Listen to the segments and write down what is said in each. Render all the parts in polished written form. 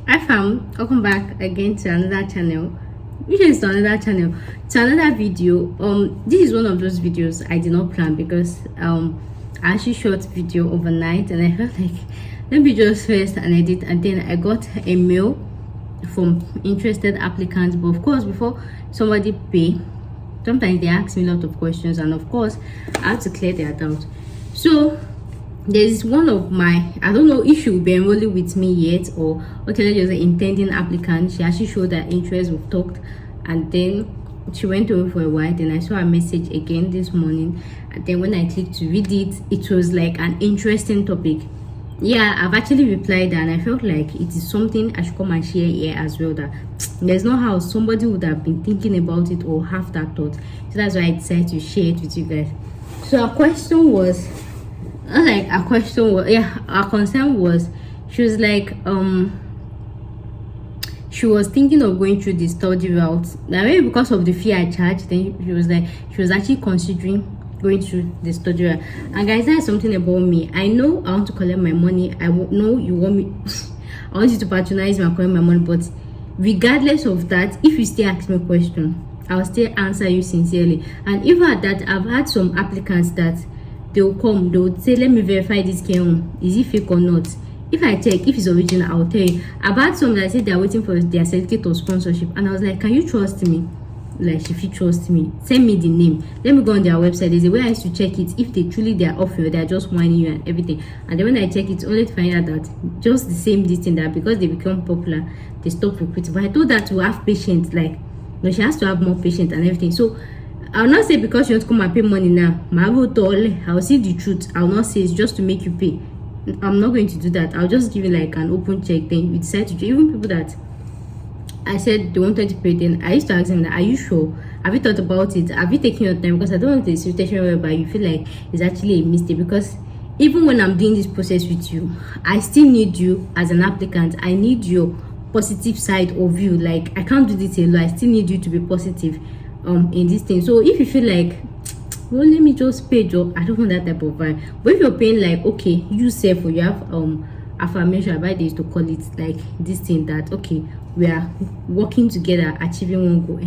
Hi fam, welcome back again to another channel. Which is to another channel, to another video. This is one of those videos I did not plan because I actually shot video overnight and I felt like let me just first and edit, and then I got a mail from interested applicants. But of course, before somebody pay, sometimes they ask me a lot of questions, and of course I have to clear their doubt. So there's one of my, I don't know if she will be enrolling with me yet, or okay, let's just say intending applicant. She actually showed her interest, we've talked, and then she went away for a while. Then I saw a message again this morning, and then when I clicked to read it, it was like an interesting topic. Yeah, I've actually replied, and I felt like it is something I should come and share here as well, that there's no how somebody would have been thinking about it or have that thought. So that's why I decided to share it with you guys. So our question was, our concern was, she was like, she was thinking of going through the study route. Now maybe because of the fee I charged, then she was like, she was actually considering going through the study route. And guys, that's something about me. I know I want to collect my money. I know you want me I want you to patronize me and collect my money, but regardless of that, if you still ask me a question, I'll still answer you sincerely. And even at that, I've had some applicants that they'll come, they'll say, let me verify this home, is it fake or not? If I check, if it's original, I'll tell you. I've had some that say they're waiting for their certificate of sponsorship, and I was like, can you trust me? Like, if you trust me, send me the name, let me go on their website. There's a way I used to check it if they truly they are offering, they're just whining you and everything. And then when I check it, only to find out that just the same distance, that because they become popular, they stop recruiting. But I told her to have patience, like, no, she has to have more patience and everything. So I'll not say because you want to come and pay money now, I'll see the truth. I'll not say it's just to make you pay. I'm not going to do that. I'll just give you like an open check, then you decide to do. Even people that I said they wanted to pay, then I used to ask them that, are you sure? Have you thought about it? Have you taken your time? Because I don't want a situation whereby you feel like it's actually a mistake. Because even when I'm doing this process with you, I still need you as an applicant. I need your positive side of you. Like, I can't do this alone. I still need you to be positive in this thing. So if you feel like, well, let me just pay job, I don't want that type of vibe. But if you're paying like, okay, you say for you have affirmation about this to call it like this thing, that okay, we are working together achieving one goal,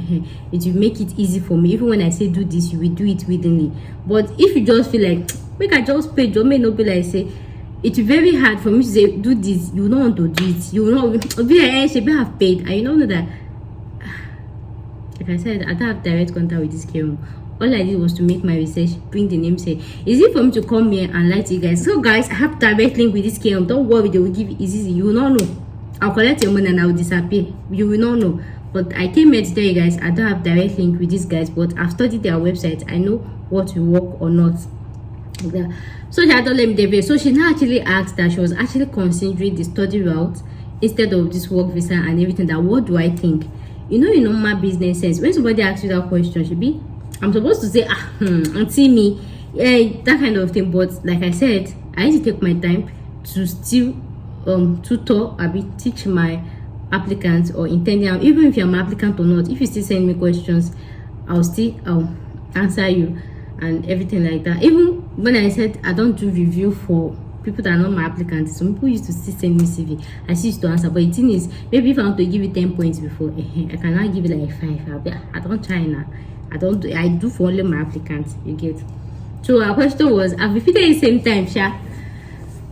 it will make it easy for me. Even when I say do this, you will do it willingly. But if you just feel like make I just pay job, may not be like say it's very hard for me to say do this, you don't want to do it, you will not be like, she be have paid, and you don't know that. Like I said, I don't have direct contact with this girl. All I did was to make my research, bring the name, say, is it for me to come here and lie to you guys? So guys, I have direct link with this KM. Don't worry, they will give it easy. You will not know. I'll collect your money and I'll disappear. You will not know. But I came here to tell you guys, I don't have direct link with these guys, but I've studied their website. I know what will work or not. Yeah. So she had to let me deviate. So she now actually asked that she was actually considering the study route instead of this work visa and everything. That what do I think? You know, in normal business sense, when somebody asks you that question, should be I'm supposed to say, auntie me, yeah, that kind of thing. But like I said, I need to take my time to still tutor, teach my applicants or intending, even if you're an applicant or not. If you still send me questions, I'll answer you and everything like that. Even when I said I don't do review for people that are not my applicants, some people used to still send me CV. I still used to answer. But the thing is, maybe if I want to give you 10 points before, I cannot give you like 5. I don't try now. I do for only my applicants, you get. So our question was, I've repeated the same time,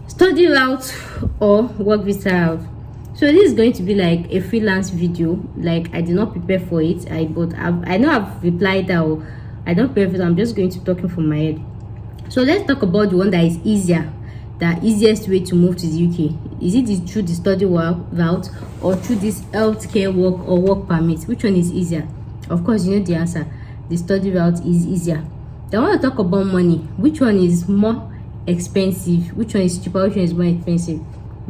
study route or work visa route. So this is going to be like a freelance video. Like, I did not prepare for it, I know I've replied that, I don't prepare for it. I'm just going to talking from my head. So let's talk about the one that is easier, the easiest way to move to the UK. Is it through the study route or through this healthcare work or work permit? Which one is easier? Of course, you know the answer. The study route is easier. Then I want to talk about money. Which one is more expensive? Which one is cheaper? Which one is more expensive?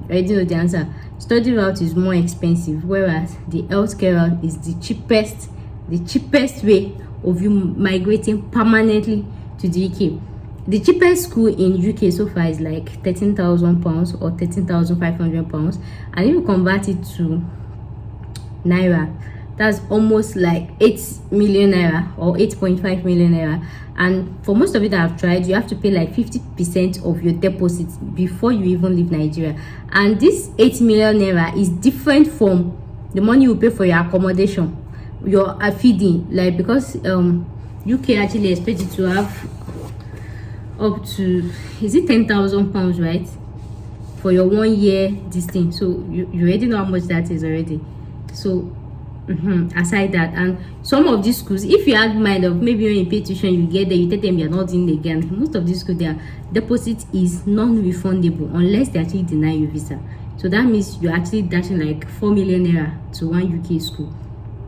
I already know the answer. Study route is more expensive, whereas the healthcare route is the cheapest way of you migrating permanently to the UK. The cheapest school in UK so far is like £13,000 or £13,500, and if you convert it to NAIRA, That's almost like 8 million naira or 8.5 million naira. And for most of it that I've tried, you have to pay like 50% of your deposit before you even leave Nigeria. And this 8 million naira is different from the money you pay for your accommodation, your feeding, like, because UK actually expect you to have up to, is it 10,000 pounds, right, for your 1 year this thing. So you already know how much that is already. So aside that, and some of these schools, if you had mind of maybe when you pay tuition, you get there, you tell them you're not doing it again. Most of these schools, their deposit is non-refundable unless they actually deny you visa. So that means you're actually dashing like 4 million naira to one UK school,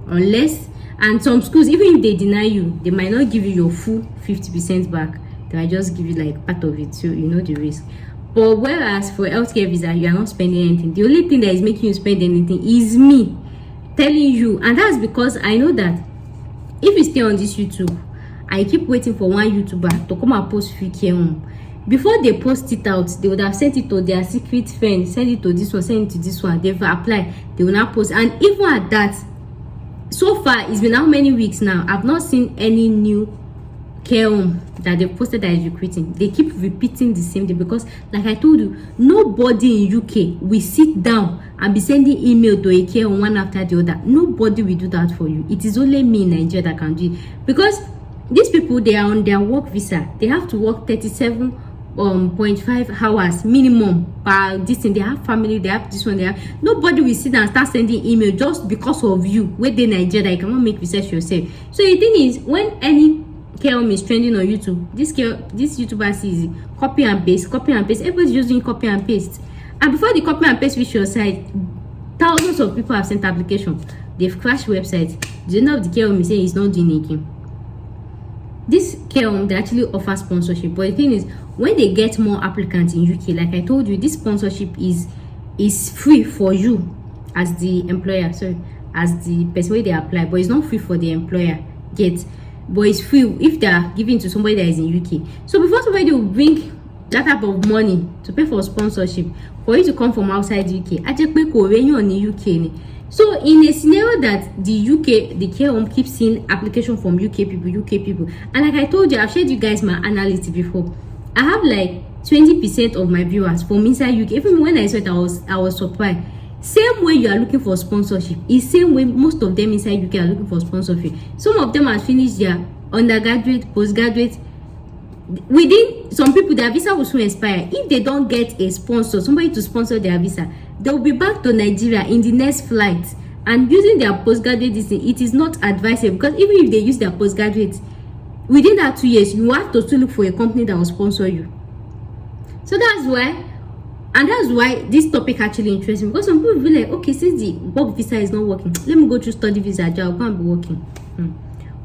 unless, and some schools, even if they deny you, they might not give you your full 50% back. They might just give you like part of it, so you know the risk. But whereas for healthcare visa, you are not spending anything. The only thing that is making you spend anything is me telling you, and that's because I know that if you stay on this YouTube, I keep waiting for one YouTuber to come and post free care home. Before they post it out, they would have sent it to their secret friend, send it to this one, send it to this one. They've applied, they will now post. And even at that, so far it's been how many weeks now, I've not seen any new care home that they posted that is recruiting. They keep repeating the same thing because, like I told you, nobody in UK will sit down and be sending email to a care home one after the other. Nobody will do that for you. It is only me in Nigeria that can do it, because these people, they are on their work visa. They have to work 37.5 hours minimum per this thing. They have family, they have this one, they have, nobody will sit down and start sending email just because of you where they Nigeria. You cannot make research yourself. So the thing is, when any care home is trending on YouTube, this YouTuber sees copy and paste, copy and paste. Everybody's using copy and paste, and before the copy and paste reach your site, thousands of people have sent application. They've crashed websites. The owner of the care home is saying it's not doing anything. This care home, they actually offer sponsorship, but the thing is, when they get more applicants in UK, like I told you, this sponsorship is free for you as the employer, sorry, as the person where they apply, but it's not free for the employer yet. But it's free if they are giving to somebody that is in UK. So before somebody will bring that type of money to pay for sponsorship for you to come from outside UK, I just pay on the UK. So in a scenario that the care home keeps seeing application from UK people, and like I told you, I've shared you guys my analysis before. I have like 20% of my viewers from inside UK. Even when I saw it, I was surprised. Same way you are looking for sponsorship is same way most of them inside UK are looking for sponsorship. Some of them have finished their undergraduate, postgraduate. Within some people, their visa will soon expire. If they don't get a sponsor, somebody to sponsor their visa, they will be back to Nigeria in the next flight. And using their postgraduate, it is not advisable, because even if they use their postgraduate, within that 2 years, you have to still look for a company that will sponsor you. So that's why. And that's why this topic actually interests me, because some people will be like, okay, since the work visa is not working, let me go to study visa, I'll go and be working.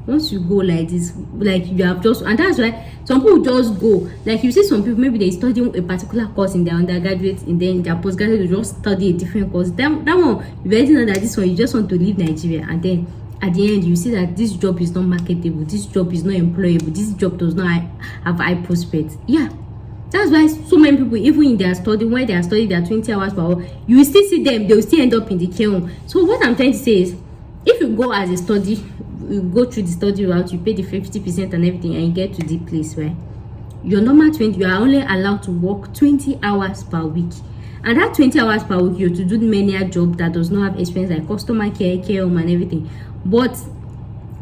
Once you go like this, like you have just, and that's why some people just go, like you see some people, maybe they study a particular course in their undergraduate, and then their postgraduate will just study a different course. That one, you already know that this one, you just want to leave Nigeria, and then at the end you see that this job is not marketable, this job is not employable, this job does not have high prospects. Yeah. That's why so many people, even in their study, when they are studying their 20 hours per hour, you will still see them, they will still end up in the care home. So what I'm trying to say is, if you go as a study, you go through the study route, you pay the 50% and everything, and you get to the place, right? Your normal 20, you are only allowed to work 20 hours per week. And that 20 hours per week, you're to do many a job that does not have experience, like customer care, care home and everything. But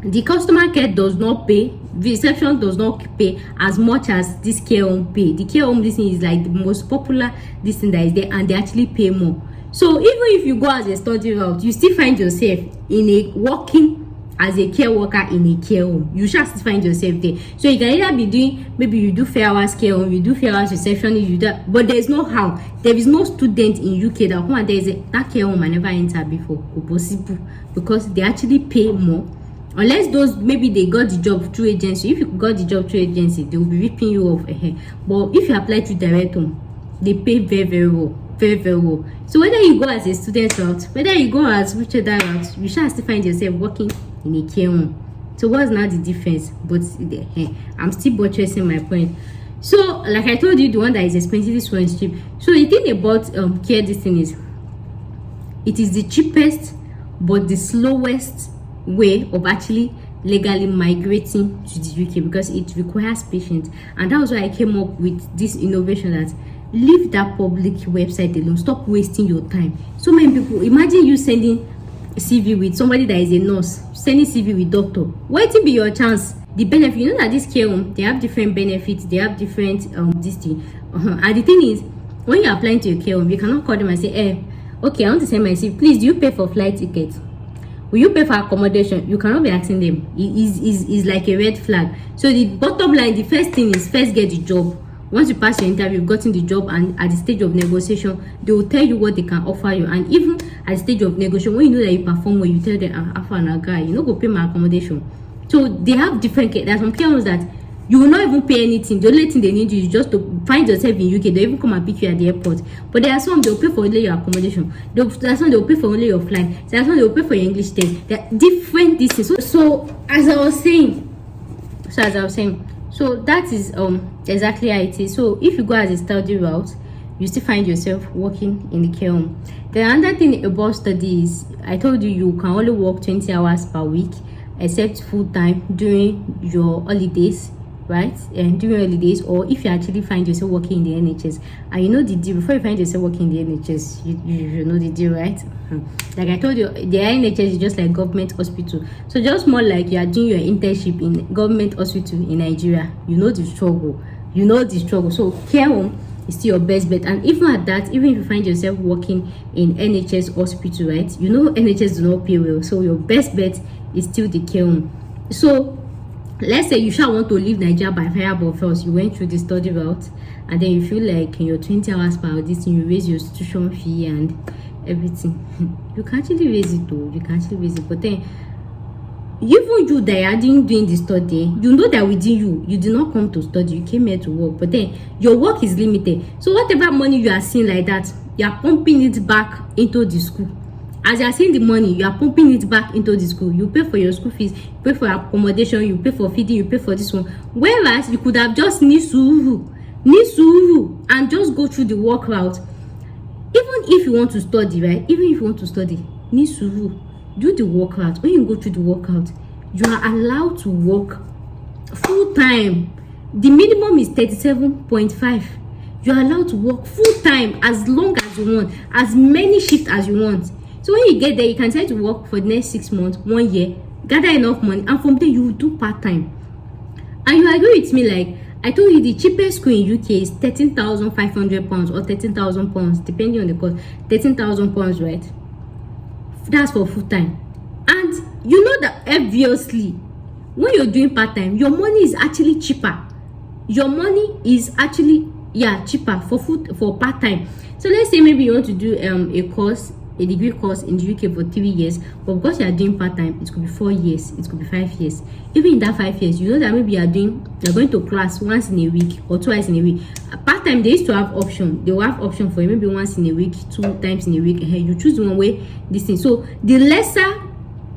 the customer care does not pay, the reception does not pay as much as this care home pay. The care home, this thing is like the most popular this thing that is there, and they actually pay more. So even if you go as a study route, you still find yourself in a working as a care worker in a care home. You shall still find yourself there. So you can either be doing, maybe you do fair hours care home, you do fair hours reception, you do that, but there is no how. There is no student in UK that come and there is that care home I never entered before, possible, because they actually pay more. Unless those, maybe they got the job through agency. If you got the job through agency, they will be ripping you off ahead. But if you apply to direct home, they pay very, very well. Very, very well. So whether you go as a student route, whether you go as whichever route, you shall still find yourself working in a care home. So what's now the difference? But I'm still buttressing my point. So like I told you, the one that is expensive, this one is cheap. So the thing about care, this thing is, it is the cheapest but the slowest way of actually legally migrating to the UK, because it requires patience. And that was why I came up with this innovation that leave that public website alone. Stop wasting your time. So many people, imagine you sending CV with somebody that is a nurse, sending CV with doctor. What will be your chance? The benefit, you know that this care home, they have different benefits, they have different this thing. And the thing is, when you're applying to a care home, you cannot call them and say, okay, I want to send my CV, please, do you pay for flight tickets? Will you pay for accommodation? You cannot be asking them. It is like a red flag. So the bottom line, the first thing is first get the job. Once you pass your interview, you've gotten the job, and at the stage of negotiation, they will tell you what they can offer you. And even at the stage of negotiation, when you know that you perform well, you tell them, offer a guy, you know, go pay my accommodation. So they have different care. There's some care homes that you will not even pay anything. The only thing they need you is just to find yourself in UK. They even come and pick you at the airport. But there are some they'll pay for only your accommodation. There are some they'll pay for only your flight. There are some they'll pay for your English test. There are different things. So as I was saying, so that is exactly how it is. So if you go as a study route, you still find yourself working in the care home. The another thing about study is, I told you, you can only work 20 hours per week, except full time during your holidays, right? And during holidays, or if you actually find yourself working in the NHS. And you know the deal. Before you find yourself working in the NHS, you know the deal, right? Like I told you, the NHS is just like government hospital. So just more like you are doing your internship in government hospital in Nigeria. You know the struggle. So care home is still your best bet. And even at that, even if you find yourself working in NHS hospital, right? You know NHS do not pay well. So your best bet is still the care home. So let's say you shall want to leave Nigeria by fire but first you went through the study route, and then you feel like in your 20 hours per this you raise your tuition fee and everything. You can actually raise it though. But then even you that are doing the study, you know that within you did not come to study, you came here to work, but then your work is limited. So whatever money you are seeing like that, you are pumping it back into the school. As you are seeing the money, you are pumping it back into the school. You pay for your school fees, you pay for accommodation, you pay for feeding, you pay for this one. Whereas you could have just need suru and just go through the work route. Even if you want to study, right? Need suru, do the work route. When you go through the work route, you are allowed to work full time. The minimum is 37.5. You are allowed to work full time as long as you want, as many shifts as you want. So when you get there, you can try to work for the next 6 months, 1 year, gather enough money, and from there you will do part-time. And you agree with me, like I told you, the cheapest school in UK is £13,500 or £13,000, depending on the cost. £13,000, right? That's for full-time. And you know that obviously, when you're doing part-time, your money is actually cheaper. Your money is actually cheaper for part-time. So let's say maybe you want to do a degree course in the UK for 3 years, but because you are doing part-time, it could be 4 years, it could be 5 years. Even in that 5 years, you know that maybe you're going to class once in a week or twice in a week. Part-time, they used to have option. They will have option for you, maybe once in a week, 2 times in a week. You choose one way, this thing. So the lesser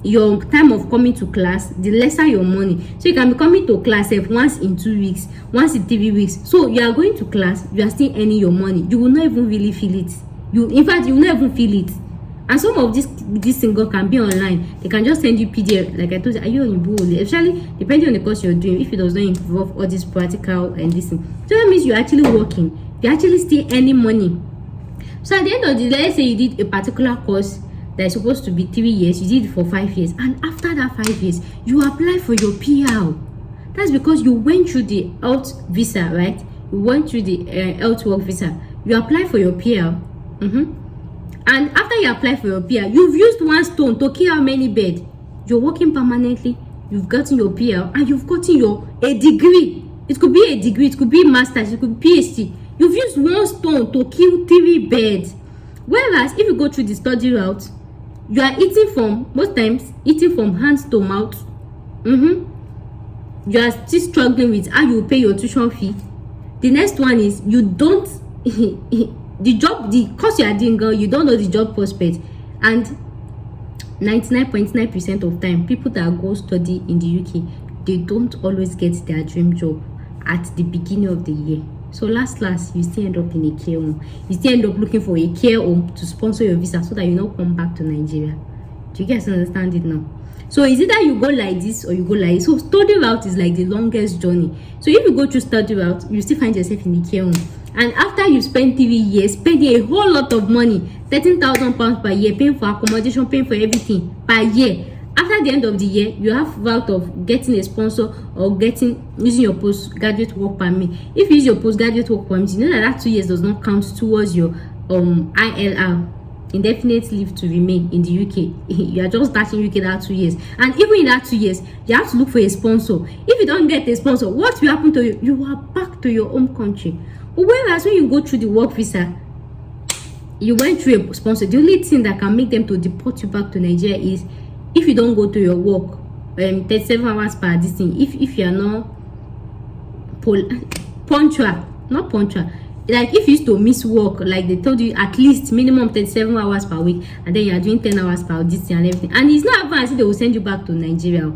your time of coming to class, the lesser your money. So you can be coming to class once in 2 weeks, once in 3 weeks. So you are going to class, you are still earning your money. You will not even really feel it. In fact, you will not even feel it. And some of this single can be online. They can just send you PDF. Like I told you, are you on Google? Especially depending on the course you're doing, if it does not involve all this practical and this thing. So that means you're actually working. You're actually still earning money. So at the end of the day, let's say you did a particular course that is supposed to be 3 years, you did it for 5 years, and after that 5 years, you apply for your PR. That's because you went through the health visa, right? You went through the health work visa. You apply for your PR. And after you apply for your PR, you've used one stone to kill how many beds? You're working permanently, you've gotten your PR, and you've gotten a degree. It could be a degree, it could be a master's, it could be PhD. You've used one stone to kill 3 beds. Whereas if you go through the study route, you are most times eating from hands to mouth. You are still struggling with how you pay your tuition fee. The next one is you don't the course you are doing, girl, you don't know the job prospect. And 99.9% of time, people that go study in the UK, they don't always get their dream job at the beginning of the year. So last you still end up in a care home. You still end up looking for a care home to sponsor your visa so that you don't come back to Nigeria. Do you guys understand it now? So it's either you go like this or you go like this. So study route is like the longest journey. So if you go through study route, you still find yourself in the care home. And after you spend 3 years spending a whole lot of money, 13,000 pounds per year, paying for accommodation, paying for everything per year, after the end of the year, you have route of getting a sponsor or using your postgraduate work permit. If you use your postgraduate work permit, you know that 2 years does not count towards your ILR, indefinite leave to remain in the UK. You are just starting UK that 2 years, and even in that 2 years, you have to look for a sponsor. If you don't get a sponsor, what will happen to you? You are back to your home country. Whereas when you go through the work visa, you went through a sponsor. The only thing that can make them to deport you back to Nigeria is if you don't go to your work 37 hours per this thing. If you are not punctual, not punctual, like if you used to miss work, like they told you at least minimum 37 hours per week, and then you are doing 10 hours per this thing and everything, and it's not even as if they will send you back to Nigeria.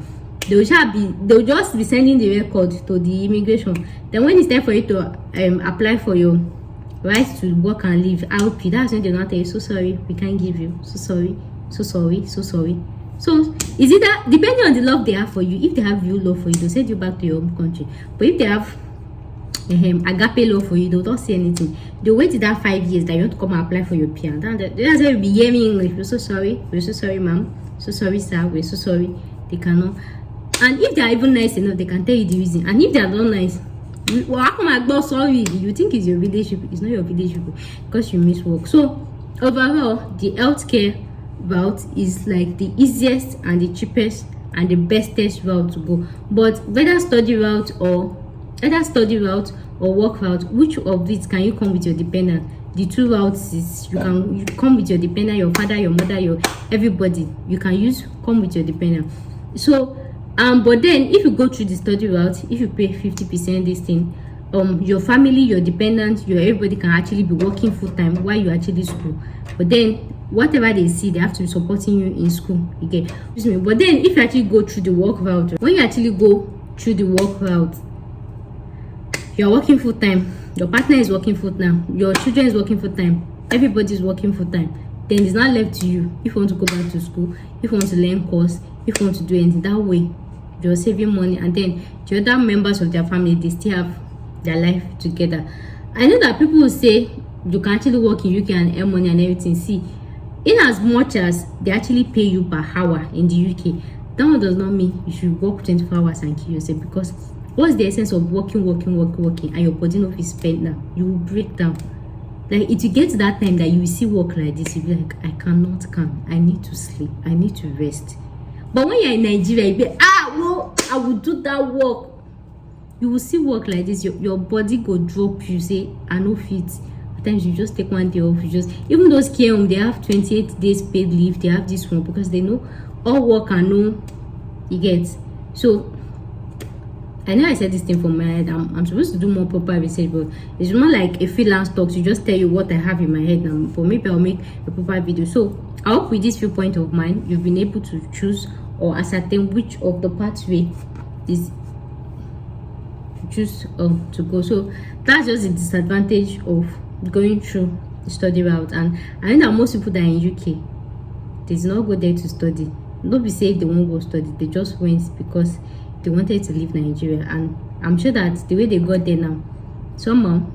They will just be sending the record to the immigration. Then when it's time for you to apply for your right to work and live, RP, that's when they will not tell you, so sorry, we can't give you, so sorry, so sorry, so sorry. So is it that depending on the love they have for you, if they have real love for you, they'll send you back to your home country. But if they have agape love for you, they don't say anything. They'll wait that 5 years that you want to come and apply for your PR. That's why you'll be hearing English. We're so sorry, ma'am, so sorry, sir, we're so sorry. They cannot. And if they are even nice enough, they can tell you the reason. And if they are not nice, well, how come I go sorry? You think it's your village people? It's not your village people because you miss work. So overall, the healthcare route is like the easiest and the cheapest and the bestest route to go. But whether study route or work route, which of these can you come with your dependent? The two routes is you come with your dependent, your father, your mother, your everybody. You can come with your dependent. So but then if you go through the study route, if you pay 50% this thing, your family, your dependent, your everybody can actually be working full-time while you actually school. But then whatever they see, they have to be supporting you in school. Okay, excuse me. But then if you actually go through the work route, when you actually go through the work route, you're working full-time, your partner is working full-time, your children is working full-time, everybody is working full-time. Then it's not left to you if you want to go back to school, if you want to learn course, if you want to do anything. That way you're saving money, and then the other members of their family, they still have their life together. I know that people will say you can actually work in UK and earn money and everything. See, in as much as they actually pay you per hour in the UK, that one does not mean you should work 24 hours and kill yourself, because what's the essence of working and your body not be spent now? You will break down. Like it will get to that time that you will see work like this, you'll be like, I cannot come, I need to sleep, I need to rest. But when you're in Nigeria, you'll be well, I will do that work. You will see work like this, your body go drop you, say I no fit. At times you just take 1 day off. You just, even those care home, they have 28 days paid leave. They have this one because they know all work and no, you get. So I know I said this thing from my head. I'm supposed to do more proper research, but it's more like a freelance talk to just tell you what I have in my head now. But maybe I'll make a proper video. So I hope with this viewpoint of mine, you've been able to choose or ascertain which of the pathway is choose to go. So that's just the disadvantage of going through the study route. And I know that most people that are in UK, they did not go there to study. Don't be safe, they won't go study. They just went because they wanted to leave Nigeria. And I'm sure that the way they got there now, somehow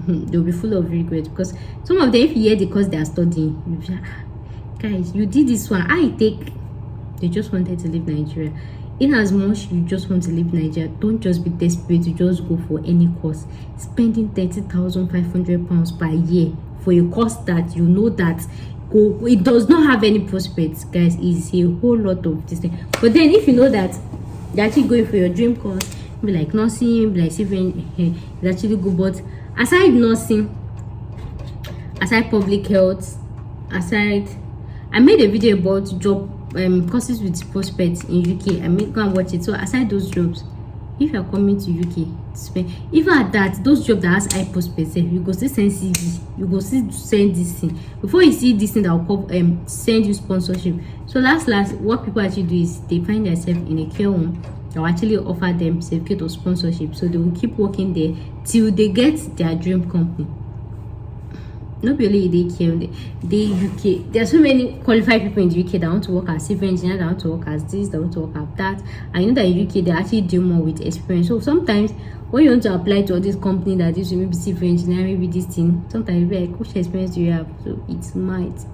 they'll be full of regret, because some of them, if you hear the course they are studying, you'll be like, guys, you did this one, they just wanted to leave Nigeria. In as much you just want to leave Nigeria, don't just be desperate to just go for any course. Spending £30,500 per year for a course that you know that it does not have any prospects, guys, is a whole lot of this thing. But then if you know that you're actually going for your dream course, be like nursing, be like civil, it's actually good. But aside nursing, aside public health, aside, I made a video about job courses with prospects in UK. I made, go and watch it. So aside those jobs, if you are coming to UK to spend, even at that, those jobs that has high prospects, you go still send CV, you go still send this thing before you see this thing that will come send you sponsorship. So last what people actually do is they find themselves in a care home that will actually offer them certificate of sponsorship, so they will keep working there till they get their dream company. not really the UK, the UK. There are so many qualified people in the UK that want to work as civil engineer, that want to work as this, that want to work as that. And you know that in UK they actually deal more with experience. So sometimes when you want to apply to all this company that is maybe civil engineer, maybe this thing, sometimes you're like, which experience do you have? So it might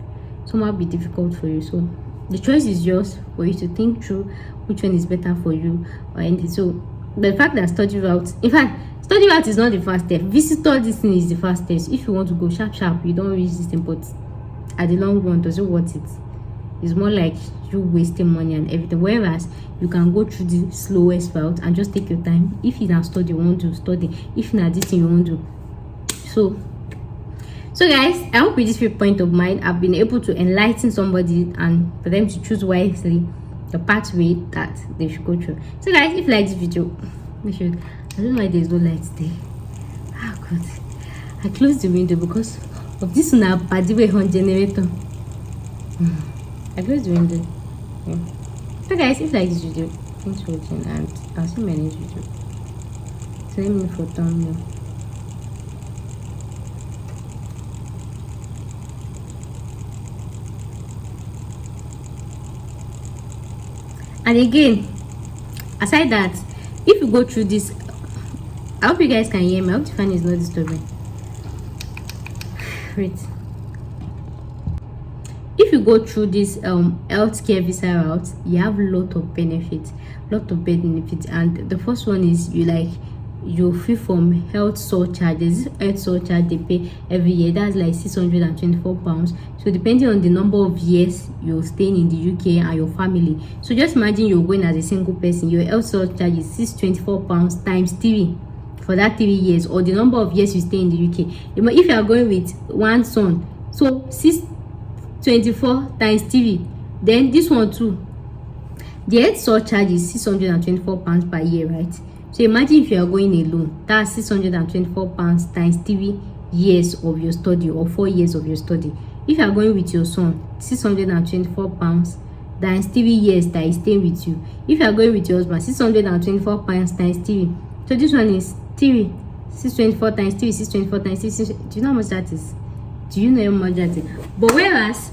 somehow be difficult for you. So the choice is yours for you to think through which one is better for you or anything. So the fact that study route, in fact, study route is not the first step. Visitor this thing is the first step. So if you want to go sharp, you don't reach this thing, but at the long run, does it worth it? It's more like you wasting money and everything. Whereas you can go through the slowest route and just take your time. If you not study, you want to study. If you not this thing, you want to. So guys, I hope with this point of mine, I've been able to enlighten somebody and for them to choose wisely the pathway that they should go through. So guys, if you like this video, make sure. I don't know why there's no light there. Oh god, I closed the window because of this now bad way on generator. I closed the window. Yeah. So guys, if you like this video, thanks for watching and I'll see you in my next video. So let me know for thumbnail. And again, aside that, if you go through this, I hope you guys can hear me. I hope the fan is not disturbing. Wait. If you go through this healthcare visa route, you have a lot of benefits, and the first one is you're free from health surcharges. Health surcharge they pay every year, that's like £624. So depending on the number of years you're staying in the UK and your family, so just imagine you're going as a single person, your health surcharge is £624 times 3 for that 3 years, or the number of years you stay in the UK. If you are going with one son, so 624 times 3, then this one too, the health surcharge is £624 per year, right? So imagine if you are going alone, that's £624 times 3 years of your study or 4 years of your study. If you are going with your son, £624 times 3 years that is staying with you. If you are going with your husband, £624 times 3. So this one is 3, 624 times 3, 624 times 3. Do you know how much that is? Do you know how much that is? But whereas,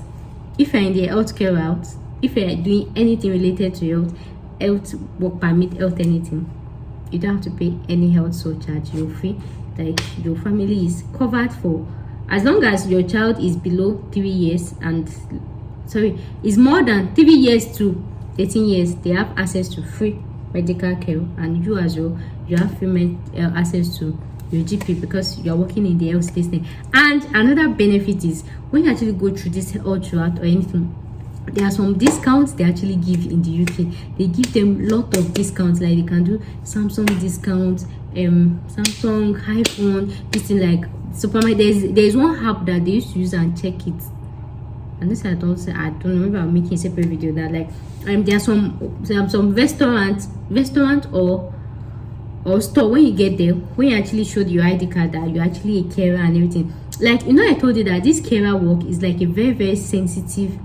if you are in the healthcare route, if you are doing anything related to health work permit, health anything, you don't have to pay any health surcharge. You're free. Like your family is covered for as long as your child is below 3 years and is more than 3 years to 18 years. They have access to free medical care, and you as well, you have free access to your GP because you are working in the health system. And another benefit is when you actually go through this health route or anything, there are some discounts they actually give in the UK. They give them a lot of discounts, like they can do Samsung discounts, Samsung, iPhone, this thing like supermarket. There's one app that they used to use and check it. And this I don't know, maybe I'm making a separate video that like there are some restaurant or store. When you get there, when you actually show your ID card that you're actually a carer and everything, like I told you that this carer work is like a very sensitive.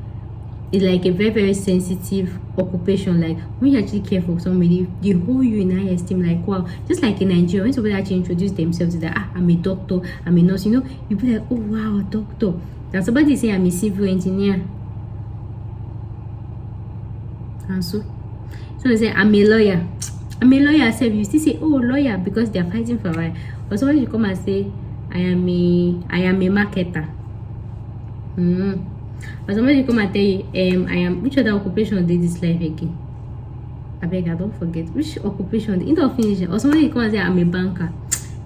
It's like a very sensitive occupation. Like when you actually care for somebody, they hold you in high esteem. Like wow, just like in Nigeria, when somebody actually introduce themselves that I'm a doctor, I'm a nurse, you be like, oh wow, doctor. And somebody say I'm a civil engineer, and so they say I'm a lawyer. I'm a lawyer. So you still say, oh, lawyer, because they're fighting for right. Or somebody come and say I am a marketer. But somebody come and tell you, I am, which other occupation did this life again? I beg, I don't forget. Which occupation? The of finishing. Or somebody come and say, I'm a banker.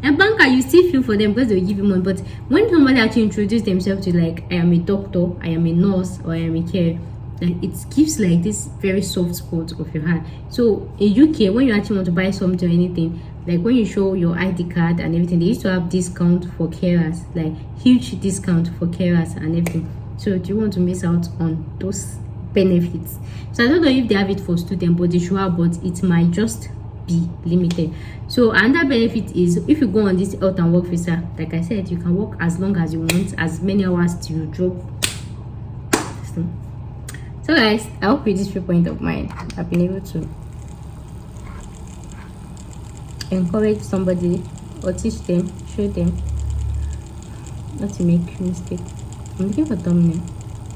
A banker, you still feel for them because they will give you money. But when somebody actually introduce themselves to like, I am a doctor, I am a nurse, or I am a carer, like it gives like this very soft spot of your heart. So in UK, when you actually want to buy something or anything, like when you show your ID card and everything, they used to have discount for carers, like huge discount for carers and everything. So do you want to miss out on those benefits? So I don't know if they have it for students, but they should have, but it might just be limited. So another benefit is if you go on this health and work visa, like I said, you can work as long as you want, as many hours till you drop. So guys, I hope with this viewpoint of mine, I've been able to encourage somebody or teach them, show them not to make mistake. I'm looking for thumbnail.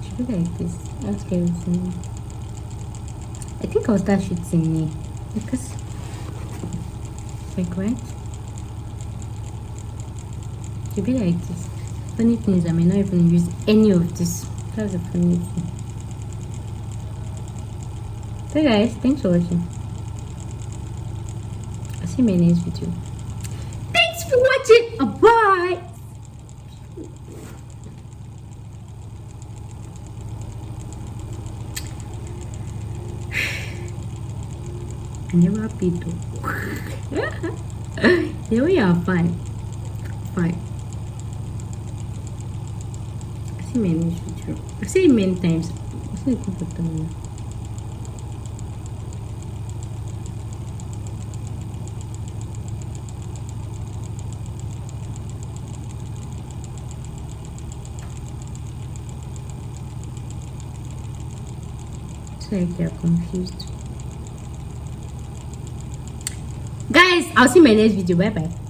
Should be like this. Let's get it in. I think I'll start shooting me because like right. Should be like this. Funny thing is I may not even use any of this. That's the funny thing. So guys, thanks for watching. I'll see you in my next video. Thanks for watching. Bye. I never happy though. Here we are, fine. I see many video. I see it many times. I see it comfortable. It's like you're confused. Guys, I'll see you in my next video. Bye bye.